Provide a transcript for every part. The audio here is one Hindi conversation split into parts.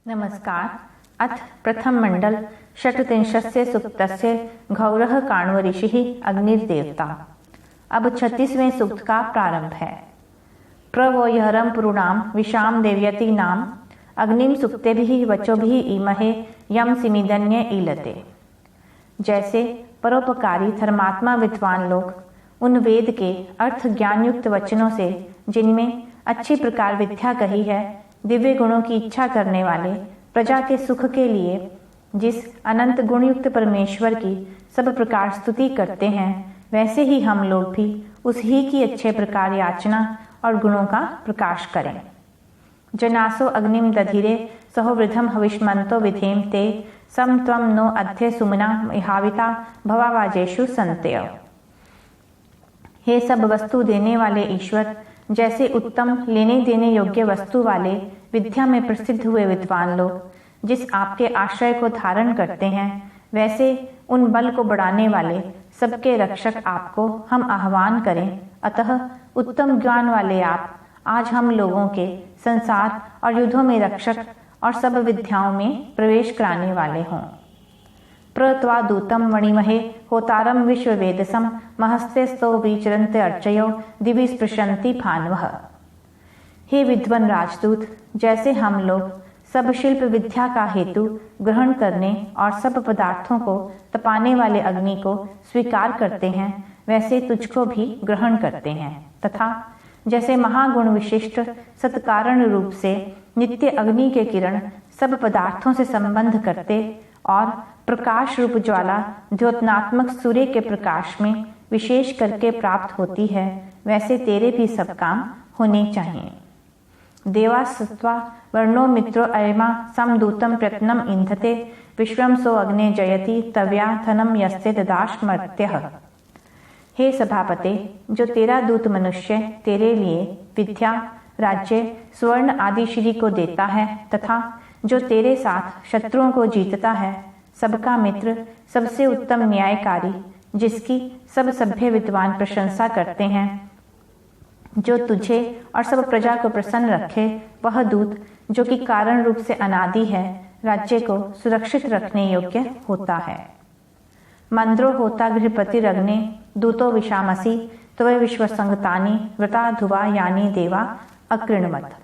नमस्कार। अथ प्रथम मंडल षट्त्रिंशस्य सूक्तस्य घौरः काण्व ऋषिः अग्निर्देवता। अब 36वें सूक्त का प्रारंभ है। प्रवोह्यरं पुरूणां विशां देवयति नाम अग्निम सुक्तेभिः वचोभिः ईमहे यम सिमिदन्य ईलते। जैसे परोपकारी धर्मात्मा विद्वान लोग उन वेद के अर्थ ज्ञानयुक्त वचनों से, जिनमें अच्छी प्रकार विद्या कही है, दिव्य गुणों की इच्छा करने वाले प्रजा के सुख के लिए जिस अनंत गुणयुक्त परमेश्वर की सब प्रकार स्तुति करते हैं, वैसे ही हम लोग भी उस ही की अच्छे प्रकार याचना और गुणों का प्रकाश करें। जनासो अग्निम दधिरे सहो वृद्धम हविष्मन्तो विधेम ते सम त्वं नो अध्ये सुमना इहाविता भवावाजेषु संतय। हे सब वस्तु देने वाले ईश्वर, जैसे उत्तम लेने देने योग्य वस्तु वाले विद्या में प्रसिद्ध हुए विद्वान लोग जिस आपके आश्रय को धारण करते हैं, वैसे उन बल को बढ़ाने वाले सबके रक्षक आपको हम आह्वान करें। अतः उत्तम ज्ञान वाले आप आज हम लोगों के संसार और युद्धों में रक्षक और सब विद्याओं में प्रवेश कराने वाले हों। प्रत्वा दूतम मणिमहे होतारम विश्ववेदसम महस्ते स्तो विचरन्ते अर्चयो दिवि स्पृशन्ति भान्वः। हे विद्वान राजदूत, जैसे हम लोग सब शिल्प विद्या का हेतु ग्रहण करने और सब पदार्थों को तपाने वाले अग्नि को स्वीकार करते हैं, वैसे तुझको भी ग्रहण करते हैं। तथा जैसे महागुण विशिष्ट सत्कारण रूप से नित्य अग्नि के किरण सब पदार्थों से संबंध करते और प्रकाश रूप ज्वाला द्योतनात्मक सूर्य के प्रकाश में विशेष करके प्राप्त होती है, वैसे तेरे भी सब काम होने चाहिए। देवासत्वा वर्णो मित्रो अयमा समदूतम प्रत्नम इंधते विश्वम सो अग्ने जयति तव्या धनम यस्ते ददाश्मर्त्यः। हे सभापते, जो तेरा दूत मनुष्य तेरे लिए विद्या, राज्य, स्वर्ण आदि श्री को देता है तथा जो तेरे साथ शत्रुओं को जीतता है, सबका मित्र, सबसे उत्तम न्यायकारी, जिसकी सब सभ्य विद्वान प्रशंसा करते हैं, जो तुझे और सब प्रजा को प्रसन्न रखे, वह दूत जो कि कारण रूप से अनादि है, राज्य को सुरक्षित रखने योग्य होता है। मंद्रो होता गृहपतिरग्ने दूतो विशामसी त्वय विश्वसंगतानि व्रता धुवा यानी देवा अकृणमत।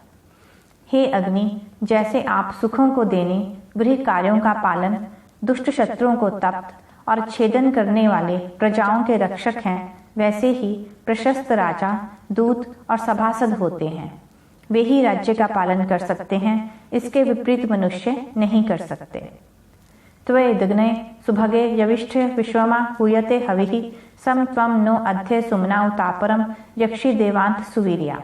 हे अग्नि, जैसे आप सुखों को देने, गृह कार्यों का पालन, दुष्ट शत्रुओं को तप्त और छेदन करने वाले प्रजाओं के रक्षक हैं, वैसे ही प्रशस्त राजा, दूत और सभासद होते हैं। वे ही राज्य का पालन कर सकते हैं, इसके विपरीत मनुष्य नहीं कर सकते। त्वयेदग्ने सुभगे यविष्ठ विश्वमा हूयते हविः सम त्वं नो अध्ये सुमना तापरम यक्षि देवांत सुवीर्या।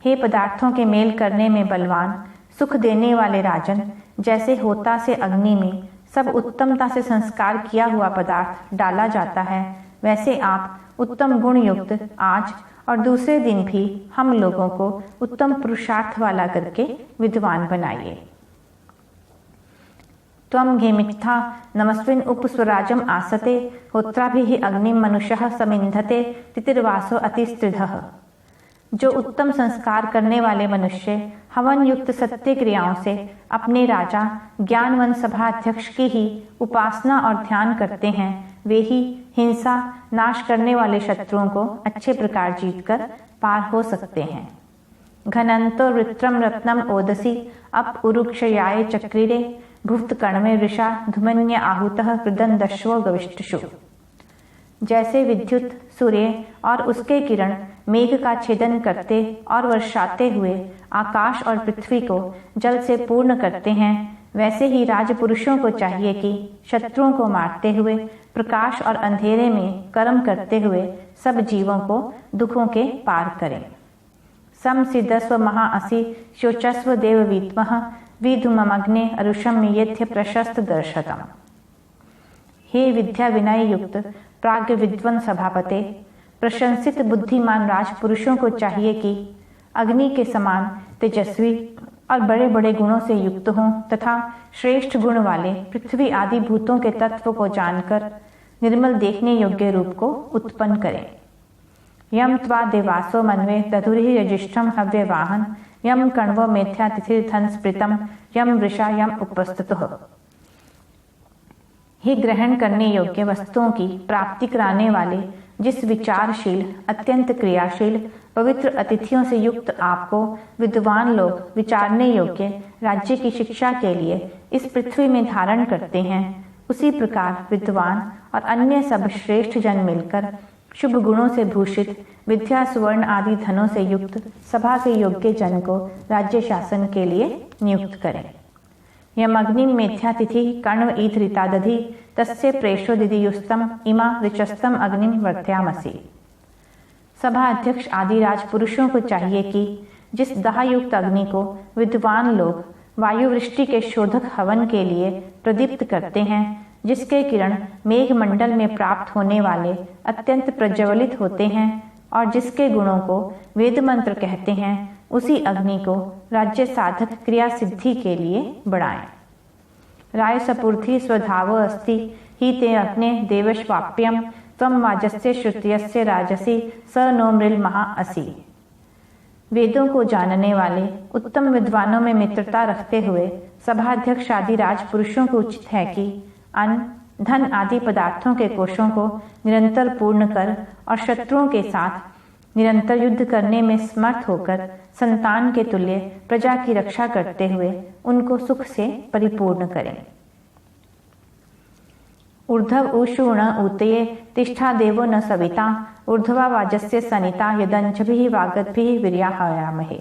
हे पदार्थों के मेल करने में बलवान, सुख देने वाले राजन, जैसे होता से अग्नि में सब उत्तमता से संस्कार किया हुआ पदार्थ डाला जाता है, वैसे आप उत्तम गुण युक्त आज और दूसरे दिन भी हम लोगों को उत्तम पुरुषार्थ वाला करके विद्वान बनाइए। त्वं घेमित्था नमस्विन उपस्वराजम आसते होत्राभिः अग्निम मनुष्यः समिन्धते तितिर्वासो अतिस्त्रिधः। जो उत्तम संस्कार करने वाले मनुष्य हवन युक्त सत्य क्रियाओं से अपने राजा, ज्ञानवन सभा अध्यक्ष की ही उपासना और ध्यान करते हैं, वे ही हिंसा, नाश करने वाले शत्रुओं को अच्छे प्रकार जीतकर पार हो सकते हैं। घनंतो वृत्रम रत्नम ओदसी अप उरुक्षयाय चक्रिरे भुक्त कण्वे वृषा धुमन्य आहूतः कृदन दश्वो गविष्टुषु। जैसे विद्युत, सूर्य और उसके किरण मेघ का छेदन करते और वर्षाते हुए आकाश और पृथ्वी को जल से पूर्ण करते हैं, वैसे ही राजपुरुषों को चाहिए कि शत्रुओं को मारते हुए, प्रकाश और अंधेरे में कर्म करते हुए सब जीवों को दुखों के पार करें। समसिद्धस्व महाअसि शोचस्व देववीत्मः विधुममग्ने अरुषम यथ्य प्रशस्त दर्शतम्। हे विद्या विनय युक्त प्राज्ञ विद्वान सभापते, प्रशंसित बुद्धिमान राजपुरुषों को चाहिए कि अग्नि के समान तेजस्वी और बड़े बड़े गुणों से युक्त हों तथा श्रेष्ठ गुण वाले पृथ्वी आदि भूतों के तत्व को जानकर निर्मल देखने योग्य रूप को उत्पन्न करें। यम त्वा देवासो मन्वे दधुरिः यजिष्ठम हव्यवाहन यम कण्वो मेथ्या तिथिर्धन स्मृतम यम वृषा यम उपस्तुतः। ही ग्रहण करने योग्य वस्तुओं की प्राप्ति कराने वाले जिस विचारशील, अत्यंत क्रियाशील, पवित्र अतिथियों से युक्त आपको विद्वान लोग विचारने योग्य राज्य की शिक्षा के लिए इस पृथ्वी में धारण करते हैं, उसी प्रकार विद्वान और अन्य सब श्रेष्ठ जन मिलकर शुभ गुणों से भूषित, विद्या सुवर्ण आदि धनों से युक्त सभा के योग्य जन को राज्य शासन के लिए नियुक्त करें। यम अग्नि मेथ्या तिथि कण्व ईथ ऋतादधि तस्य प्रेषो दिदियुस्तम इमा ऋचस्तम अग्निम वर्त्यामसि। सभा अध्यक्ष आदि राजपुरुषों को चाहिए कि जिस दाहयुक्त अग्नि को विद्वान लोग वायुवृष्टि के शोधक हवन के लिए प्रदीप्त करते हैं, जिसके किरण मेघमंडल में प्राप्त होने वाले अत्यंत प्रज्वलित होते हैं और जिसके गुणों को वेद मंत्र कहते हैं, उसी अग्नि को राज्य साधक क्रिया सिद्धि के लिए बढ़ाएं। राय सपूर्थी स्वधावो अस्ति ही ते अग्ने देवश्वाप्यम त्वं वाजस्य श्रुत्यस्य राजसी स नो मृल महा असि। वेदों को जानने वाले उत्तम विद्वानों में मित्रता रखते हुए सभाध्यक्ष आदि राजपुरुषों को उचित है कि अन्न, धन आदि पदार्थों के कोशों को निरंतर पूर्ण कर और शत्रुओं के साथ निरंतर युद्ध करने में समर्थ होकर संतान के तुल्य प्रजा की रक्षा करते हुए उनको सुख से परिपूर्ण करें। ऊर्ध्व ऊषु न ऊतये तिष्ठा देवो न सविता ऊर्ध्वा वाजस्य सनिता यदंचभिः वागद्भिः वीर्याहयामहे।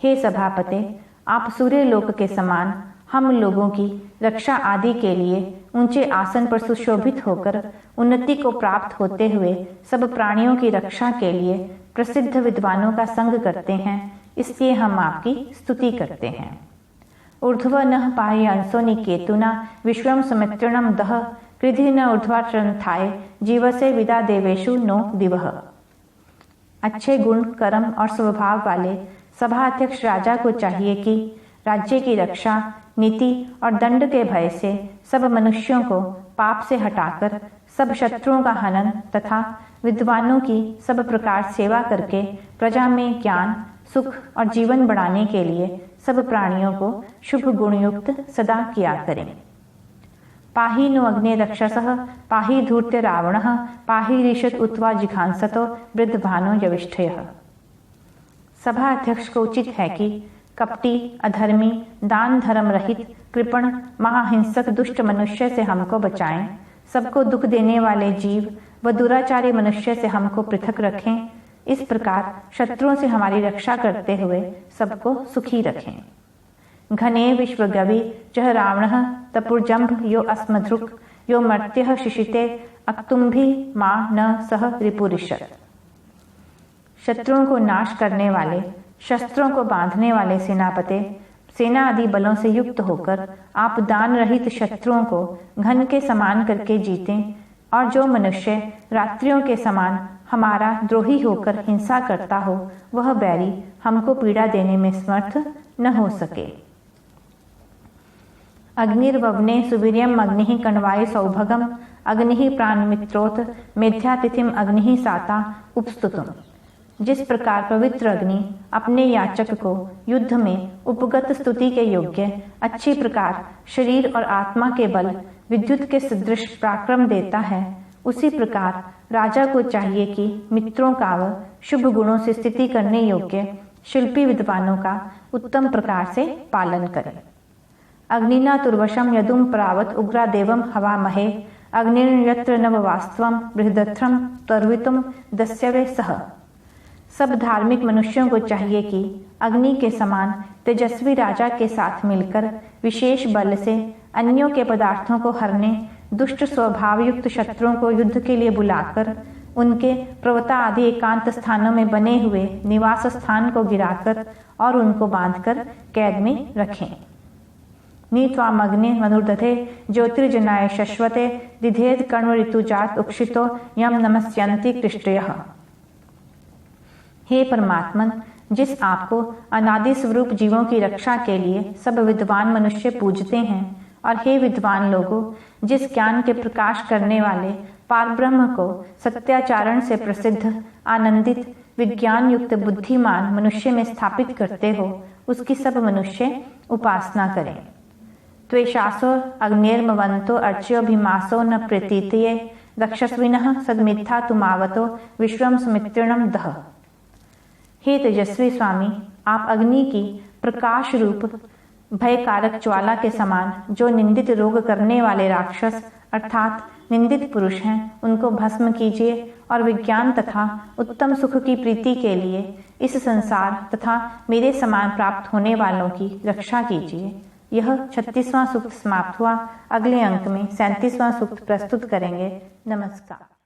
हे सभापते, आप सूर्य लोक के समान हम लोगों की रक्षा आदि के लिए ऊंचे आसन पर सुशोभित होकर उन्नति को प्राप्त होते हुए सब प्राणियों की रक्षा के लिए प्रसिद्ध विद्वानों का संग करते हैं, इसलिए हम आपकी स्तुति करते हैं। ऊर्ध्व न पाहि अंसो निकेतुना विश्वम सुमित्रणम दह कृधि न ऊर्ध्वाचरंथाय जीवसे विदा देवेशु नो दिवह। अच्छे गुण, कर्म और स्वभाव वाले सभा अध्यक्ष राजा को चाहिए कि राज्य की रक्षा, नीति और दंड के भय से सब मनुष्यों को पाप से हटाकर सब शत्रुओं का हनन तथा विद्वानों की सब प्रकार सेवा करके प्रजा में ज्ञान, सुख और जीवन बढ़ाने के लिए सब प्राणियों को शुभ गुणयुक्त सदा किया करें। पाहि नो अग्ने रक्षसः पाहि धूर्त रावणः पाहि रीषत उत्वा जिघांसतो वृद्धभानो यविष्ठयः। सभा अध्यक्ष को उचित है कि कपटी, अधर्मी, दान धर्म रहित, कृपण, महाहिंसक दुष्ट मनुष्य से हमको बचाएं, सबको दुख देने वाले जीव व दुराचारी मनुष्य से हमको पृथक रखें, इस प्रकार शत्रुओं से हमारी रक्षा करते हुए सबको सुखी रखें। घने विश्वगवि चह रावणः तपुर्जंभ यो अस्मधृक् यो मर्त्यः शिशिते अक्तुम्भि मा न सह रिपुरिषत्। शत्रुओं को नाश करने वाले, शस्त्रों को बांधने वाले सेनापति, सेना आदि बलों से युक्त होकर आप दान रहित शत्रुओं को घन के समान करके जीतें, और जो मनुष्य रात्रियों के समान हमारा द्रोही होकर हिंसा करता हो, वह बैरी हमको पीड़ा देने में समर्थ न हो सके। अग्निर्ववने सुवीर्यम अग्निः कण्वाय सौभगम अग्निः प्राणमित्रोत मेध्यातिथिम अग्निः साता उपस्तुतुम। जिस प्रकार पवित्र अग्नि अपने याचक को युद्ध में उपगत स्तुति के योग्य अच्छी प्रकार शरीर और आत्मा के बल विद्युत के सदृश पराक्रम देता है, उसी प्रकार राजा को चाहिए कि मित्रों का व शुभ गुणों से स्थिति करने योग्य शिल्पी विद्वानों का उत्तम प्रकार से पालन करे। अग्निना तुर्वशम यदुम प्रावत उग्रा देवम हवामहे अग्निर्यत्र नववास्त्वम बृहदत्रम तर्वितुम दस्यवे सह। सब धार्मिक मनुष्यों को चाहिए कि अग्नि के समान तेजस्वी राजा के साथ मिलकर विशेष बल से अन्यों के पदार्थों को हरने, दुष्ट स्वभाव युक्त शत्रुओं को युद्ध के लिए बुलाकर उनके पर्वता आदि एकांत स्थानों में बने हुए निवास स्थान को गिराकर और उनको बांधकर कैद में रखें। नीत्वामग्ने मनुर्दधे ज्योतिर्जनाय शश्वते दिधेद कण्व ऋतुजात उक्षितो यम नमस्यन्ति कृष्टयः। हे परमात्मन, जिस आपको अनादि स्वरूप जीवों की रक्षा के लिए सब विद्वान मनुष्य पूजते हैं, और हे विद्वान लोगों, जिस ज्ञान के प्रकाश करने वाले पारब्रह्म को सत्याचरण से प्रसिद्ध, आनंदित, विज्ञान युक्त बुद्धिमान मनुष्य में स्थापित करते हो, उसकी सब मनुष्य उपासना करें। त्वेषासो अग्निर्मवन्तो अर्च्योभिमासो न प्रतीतये रक्षस्विनः सद्मिथा तुमावतो विश्वम सुमित्रणम दह। हे तेजस्वी स्वामी, आप अग्नि की प्रकाश रूप भयकारक ज्वाला के समान जो निंदित रोग करने वाले राक्षस अर्थात निंदित पुरुष हैं, उनको भस्म कीजिए और विज्ञान तथा उत्तम सुख की प्रीति के लिए इस संसार तथा मेरे समान प्राप्त होने वालों की रक्षा कीजिए। यह 36वां सूक्त समाप्त हुआ। अगले अंक में 37वां सूक्त प्रस्तुत करेंगे। नमस्कार।